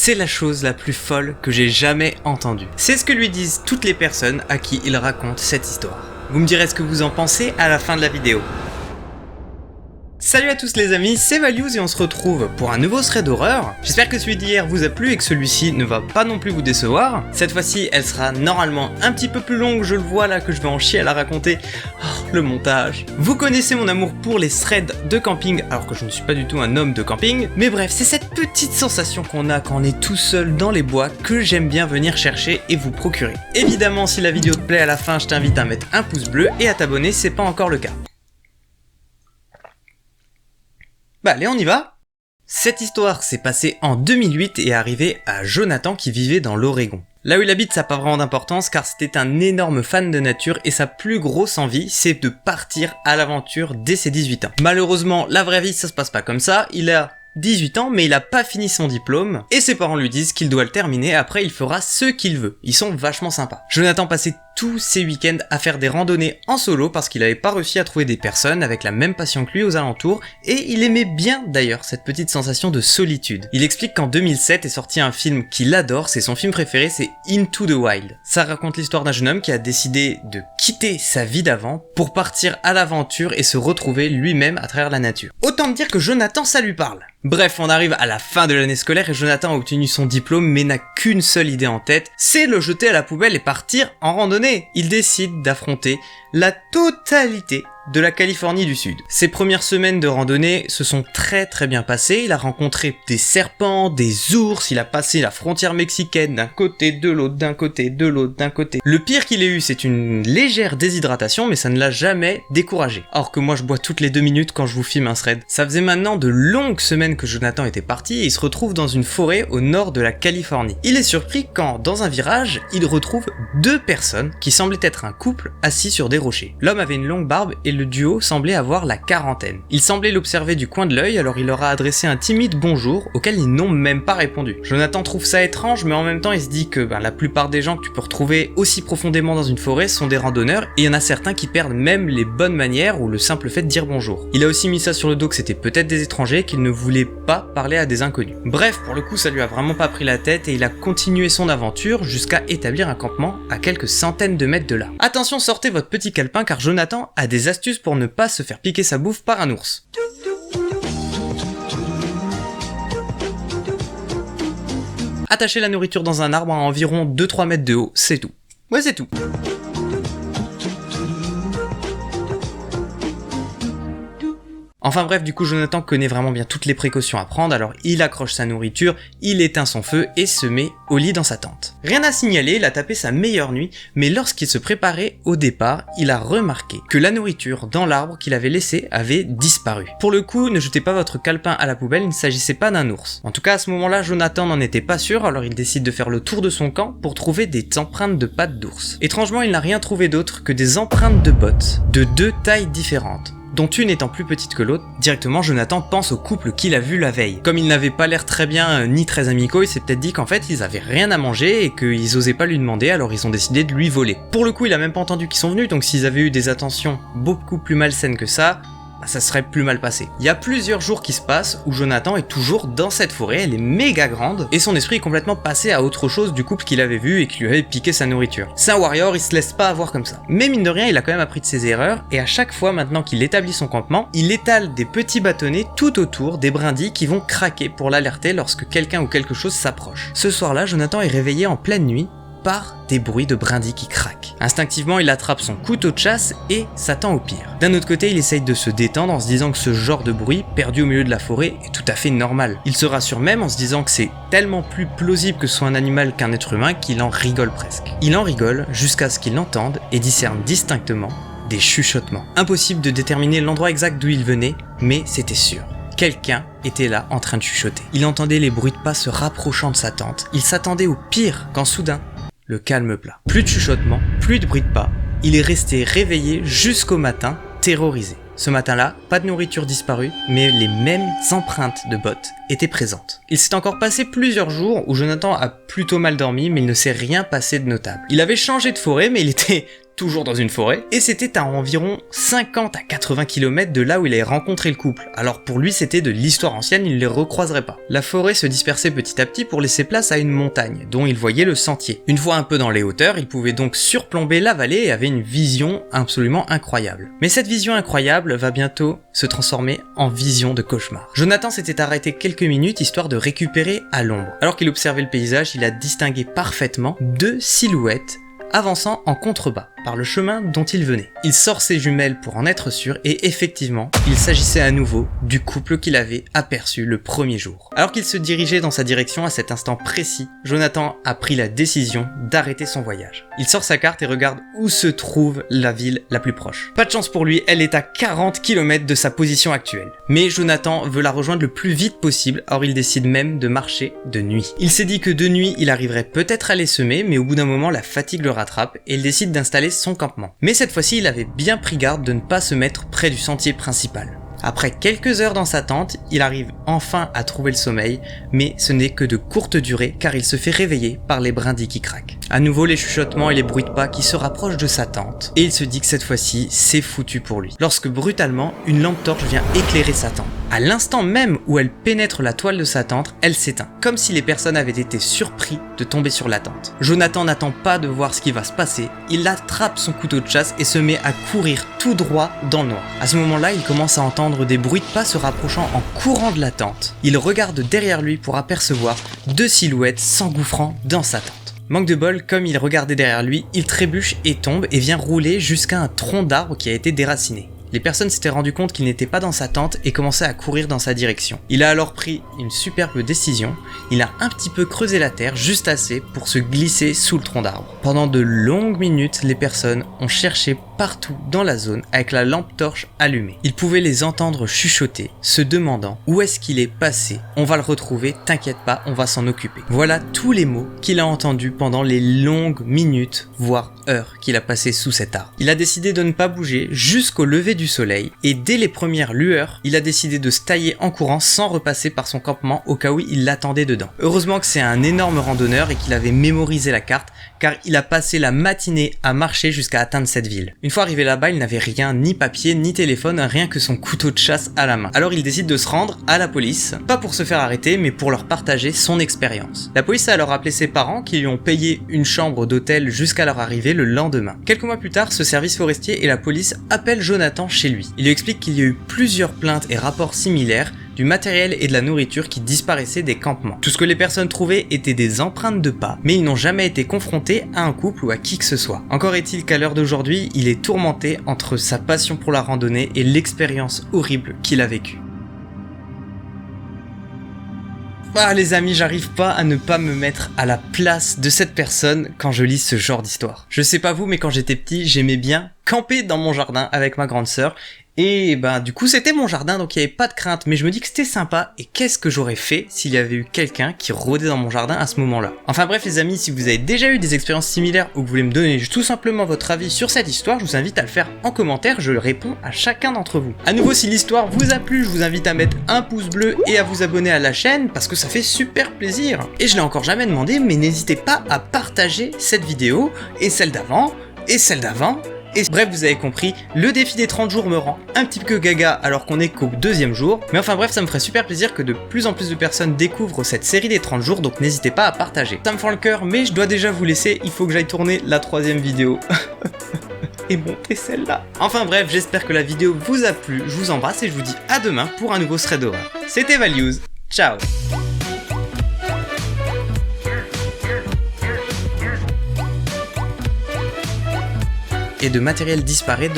c'est la chose la plus folle que j'ai jamais entendue. C'est ce que lui disent toutes les personnes à qui il raconte cette histoire. Vous me direz ce que vous en pensez à la fin de la vidéo. Salut à tous les amis, c'est Values et on se retrouve pour un nouveau thread d'horreur. J'espère que celui d'hier vous a plu et que celui-ci ne va pas non plus vous décevoir. Cette fois-ci, elle sera normalement un petit peu plus longue, je le vois là que je vais en chier à la raconter. Oh, le montage. Vous connaissez mon amour pour les threads de camping, alors que je ne suis pas du tout un homme de camping. Mais bref, c'est cette petite sensation qu'on a quand on est tout seul dans les bois que j'aime bien venir chercher et vous procurer. Évidemment, si la vidéo te plaît à la fin, je t'invite à mettre un pouce bleu et à t'abonner si c'est pas encore le cas. Bah allez, on y va. Cette histoire s'est passée en 2008 et est arrivée à Jonathan qui vivait dans l'Oregon. Là où il habite, ça n'a pas vraiment d'importance car c'était un énorme fan de nature et sa plus grosse envie, c'est de partir à l'aventure dès ses 18 ans. Malheureusement, la vraie vie, ça se passe pas comme ça. Il a 18 ans, mais il a pas fini son diplôme, et ses parents lui disent qu'il doit le terminer, après il fera ce qu'il veut. Ils sont vachement sympas. Jonathan passait tous ses week-ends à faire des randonnées en solo parce qu'il avait pas réussi à trouver des personnes avec la même passion que lui aux alentours, et il aimait bien d'ailleurs cette petite sensation de solitude. Il explique qu'en 2007 est sorti un film qu'il adore, c'est son film préféré, c'est Into the Wild. Ça raconte l'histoire d'un jeune homme qui a décidé de quitter sa vie d'avant pour partir à l'aventure et se retrouver lui-même à travers la nature. Autant me dire que Jonathan, ça lui parle. Bref, on arrive à la fin de l'année scolaire et Jonathan a obtenu son diplôme mais n'a qu'une seule idée en tête, c'est le jeter à la poubelle et partir en randonnée. Il décide d'affronter la totalité de la Californie du Sud. Ses premières semaines de randonnée se sont très bien passées, il a rencontré des serpents, des ours, il a passé la frontière mexicaine d'un côté, de l'autre, d'un côté, de l'autre, d'un côté. Le pire qu'il ait eu, c'est une légère déshydratation, mais ça ne l'a jamais découragé. Or que moi je bois toutes les 2 minutes quand je vous filme un thread. Ça faisait maintenant de longues semaines que Jonathan était parti et il se retrouve dans une forêt au nord de la Californie. Il est surpris quand, dans un virage, il retrouve 2 personnes qui semblaient être un couple assis sur des rochers. L'homme avait une longue barbe et le duo semblait avoir la quarantaine. Il semblait l'observer du coin de l'œil, alors il leur a adressé un timide bonjour auquel ils n'ont même pas répondu. Jonathan trouve ça étrange, mais en même temps il se dit que la plupart des gens que tu peux retrouver aussi profondément dans une forêt sont des randonneurs, et il y en a certains qui perdent même les bonnes manières ou le simple fait de dire bonjour. Il a aussi mis ça sur le dos que c'était peut-être des étrangers, qu'il ne voulait pas parler à des inconnus. Bref, pour le coup ça lui a vraiment pas pris la tête et il a continué son aventure jusqu'à établir un campement à quelques centaines de mètres de là. Attention, sortez votre petit calepin car Jonathan a des astuces pour ne pas se faire piquer sa bouffe par un ours. Attachez la nourriture dans un arbre à environ 2-3 mètres de haut, c'est tout. Ouais, c'est tout. Enfin bref, du coup Jonathan connaît vraiment bien toutes les précautions à prendre, alors il accroche sa nourriture, il éteint son feu et se met au lit dans sa tente. Rien à signaler, il a tapé sa meilleure nuit, mais lorsqu'il se préparait au départ, il a remarqué que la nourriture dans l'arbre qu'il avait laissé avait disparu. Pour le coup, ne jetez pas votre calepin à la poubelle, il ne s'agissait pas d'un ours. En tout cas à ce moment-là, Jonathan n'en était pas sûr, alors il décide de faire le tour de son camp pour trouver des empreintes de pattes d'ours. Étrangement, il n'a rien trouvé d'autre que des empreintes de bottes, de 2 tailles différentes, dont une étant plus petite que l'autre. Directement, Jonathan pense au couple qu'il a vu la veille. Comme ils n'avaient pas l'air très bien ni très amicaux, il s'est peut-être dit qu'en fait ils avaient rien à manger et qu'ils osaient pas lui demander, alors ils ont décidé de lui voler. Pour le coup, il a même pas entendu qu'ils sont venus, donc s'ils avaient eu des attentions beaucoup plus malsaines que ça serait plus mal passé. Il y a plusieurs jours qui se passent où Jonathan est toujours dans cette forêt, elle est méga grande, et son esprit est complètement passé à autre chose du couple qu'il avait vu et qui lui avait piqué sa nourriture. C'est un warrior, il se laisse pas avoir comme ça. Mais mine de rien, il a quand même appris de ses erreurs, et à chaque fois maintenant qu'il établit son campement, il étale des petits bâtonnets tout autour, des brindilles qui vont craquer pour l'alerter lorsque quelqu'un ou quelque chose s'approche. Ce soir-là, Jonathan est réveillé en pleine nuit par des bruits de brindilles qui craquent. Instinctivement, il attrape son couteau de chasse et s'attend au pire. D'un autre côté, il essaye de se détendre en se disant que ce genre de bruit, perdu au milieu de la forêt, est tout à fait normal. Il se rassure même en se disant que c'est tellement plus plausible que ce soit un animal qu'un être humain qu'il en rigole presque. Il en rigole jusqu'à ce qu'il entende et discerne distinctement des chuchotements. Impossible de déterminer l'endroit exact d'où il venait, mais c'était sûr. Quelqu'un était là en train de chuchoter. Il entendait les bruits de pas se rapprochant de sa tente. Il s'attendait au pire quand soudain, le calme plat. Plus de chuchotements, plus de bruit de pas. Il est resté réveillé jusqu'au matin, terrorisé. Ce matin-là, pas de nourriture disparue, mais les mêmes empreintes de bottes étaient présentes. Il s'est encore passé plusieurs jours où Jonathan a plutôt mal dormi, mais il ne s'est rien passé de notable. Il avait changé de forêt, mais il était toujours dans une forêt, et c'était à environ 50 à 80 km de là où il avait rencontré le couple. Alors pour lui c'était de l'histoire ancienne, il ne les recroiserait pas. La forêt se dispersait petit à petit pour laisser place à une montagne, dont il voyait le sentier. Une fois un peu dans les hauteurs, il pouvait donc surplomber la vallée et avait une vision absolument incroyable. Mais cette vision incroyable va bientôt se transformer en vision de cauchemar. Jonathan s'était arrêté quelques minutes histoire de récupérer à l'ombre. Alors qu'il observait le paysage, il a distingué parfaitement deux silhouettes avançant en contrebas par le chemin dont il venait. Il sort ses jumelles pour en être sûr et effectivement, il s'agissait à nouveau du couple qu'il avait aperçu le premier jour. Alors qu'il se dirigeait dans sa direction à cet instant précis, Jonathan a pris la décision d'arrêter son voyage. Il sort sa carte et regarde où se trouve la ville la plus proche. Pas de chance pour lui, elle est à 40 km de sa position actuelle. Mais Jonathan veut la rejoindre le plus vite possible, alors il décide même de marcher de nuit. Il s'est dit que de nuit, il arriverait peut-être à les semer, mais au bout d'un moment, la fatigue le rattrape et il décide d'installer son campement. Mais cette fois-ci, il avait bien pris garde de ne pas se mettre près du sentier principal. Après quelques heures dans sa tente, il arrive enfin à trouver le sommeil, mais ce n'est que de courte durée car il se fait réveiller par les brindilles qui craquent. À nouveau les chuchotements et les bruits de pas qui se rapprochent de sa tente, et il se dit que cette fois-ci, c'est foutu pour lui. Lorsque brutalement, une lampe torche vient éclairer sa tente. À l'instant même où elle pénètre la toile de sa tente, elle s'éteint, comme si les personnes avaient été surpris de tomber sur la tente. Jonathan n'attend pas de voir ce qui va se passer, il attrape son couteau de chasse et se met à courir tout droit dans le noir. À ce moment-là, il commence à entendre des bruits de pas se rapprochant en courant de la tente. Il regarde derrière lui pour apercevoir deux silhouettes s'engouffrant dans sa tente. Manque de bol, comme il regardait derrière lui, il trébuche et tombe et vient rouler jusqu'à un tronc d'arbre qui a été déraciné. Les personnes s'étaient rendu compte qu'il n'était pas dans sa tente et commençaient à courir dans sa direction. Il a alors pris une superbe décision, il a un petit peu creusé la terre, juste assez pour se glisser sous le tronc d'arbre. Pendant de longues minutes, les personnes ont cherché partout dans la zone avec la lampe torche allumée. Il pouvait les entendre chuchoter, se demandant où est-ce qu'il est passé. On va le retrouver, t'inquiète pas, on va s'en occuper. Voilà tous les mots qu'il a entendus pendant les longues minutes, voire heures qu'il a passé sous cet arbre. Il a décidé de ne pas bouger jusqu'au lever du soleil et dès les premières lueurs, il a décidé de se tailler en courant sans repasser par son campement au cas où il l'attendait dedans. Heureusement que c'est un énorme randonneur et qu'il avait mémorisé la carte car il a passé la matinée à marcher jusqu'à atteindre cette ville. Une fois arrivé là-bas, il n'avait rien, ni papier, ni téléphone, rien que son couteau de chasse à la main. Alors il décide de se rendre à la police, pas pour se faire arrêter, mais pour leur partager son expérience. La police a alors appelé ses parents qui lui ont payé une chambre d'hôtel jusqu'à leur arrivée le lendemain. Quelques mois plus tard, ce service forestier et la police appellent Jonathan chez lui. Il lui explique qu'il y a eu plusieurs plaintes et rapports similaires du matériel et de la nourriture qui disparaissaient des campements. Tout ce que les personnes trouvaient étaient des empreintes de pas, mais ils n'ont jamais été confrontés à un couple ou à qui que ce soit. Encore est-il qu'à l'heure d'aujourd'hui, il est tourmenté entre sa passion pour la randonnée et l'expérience horrible qu'il a vécue. Ah les amis, j'arrive pas à ne pas me mettre à la place de cette personne quand je lis ce genre d'histoire. Je sais pas vous, mais quand j'étais petit, j'aimais bien camper dans mon jardin avec ma grande sœur. Et du coup c'était mon jardin donc il n'y avait pas de crainte, mais je me dis que c'était sympa et qu'est-ce que j'aurais fait s'il y avait eu quelqu'un qui rôdait dans mon jardin à ce moment-là. Enfin bref les amis, si vous avez déjà eu des expériences similaires ou que vous voulez me donner tout simplement votre avis sur cette histoire, je vous invite à le faire en commentaire, je réponds à chacun d'entre vous. À nouveau, si l'histoire vous a plu, je vous invite à mettre un pouce bleu et à vous abonner à la chaîne parce que ça fait super plaisir. Et je l'ai encore jamais demandé, mais n'hésitez pas à partager cette vidéo et celle d'avant et celle d'avant. Et bref, vous avez compris, le défi des 30 jours me rend un petit peu gaga alors qu'on est qu'au deuxième jour. Mais enfin bref, ça me ferait super plaisir que de plus en plus de personnes découvrent cette série des 30 jours, donc n'hésitez pas à partager. Ça me fend le cœur, mais je dois déjà vous laisser, il faut que j'aille tourner la 3e vidéo. Et monter celle-là. Enfin bref, j'espère que la vidéo vous a plu, je vous embrasse et je vous dis à demain pour un nouveau thread d'horreur. C'était Values, ciao. Et de matériel disparaît.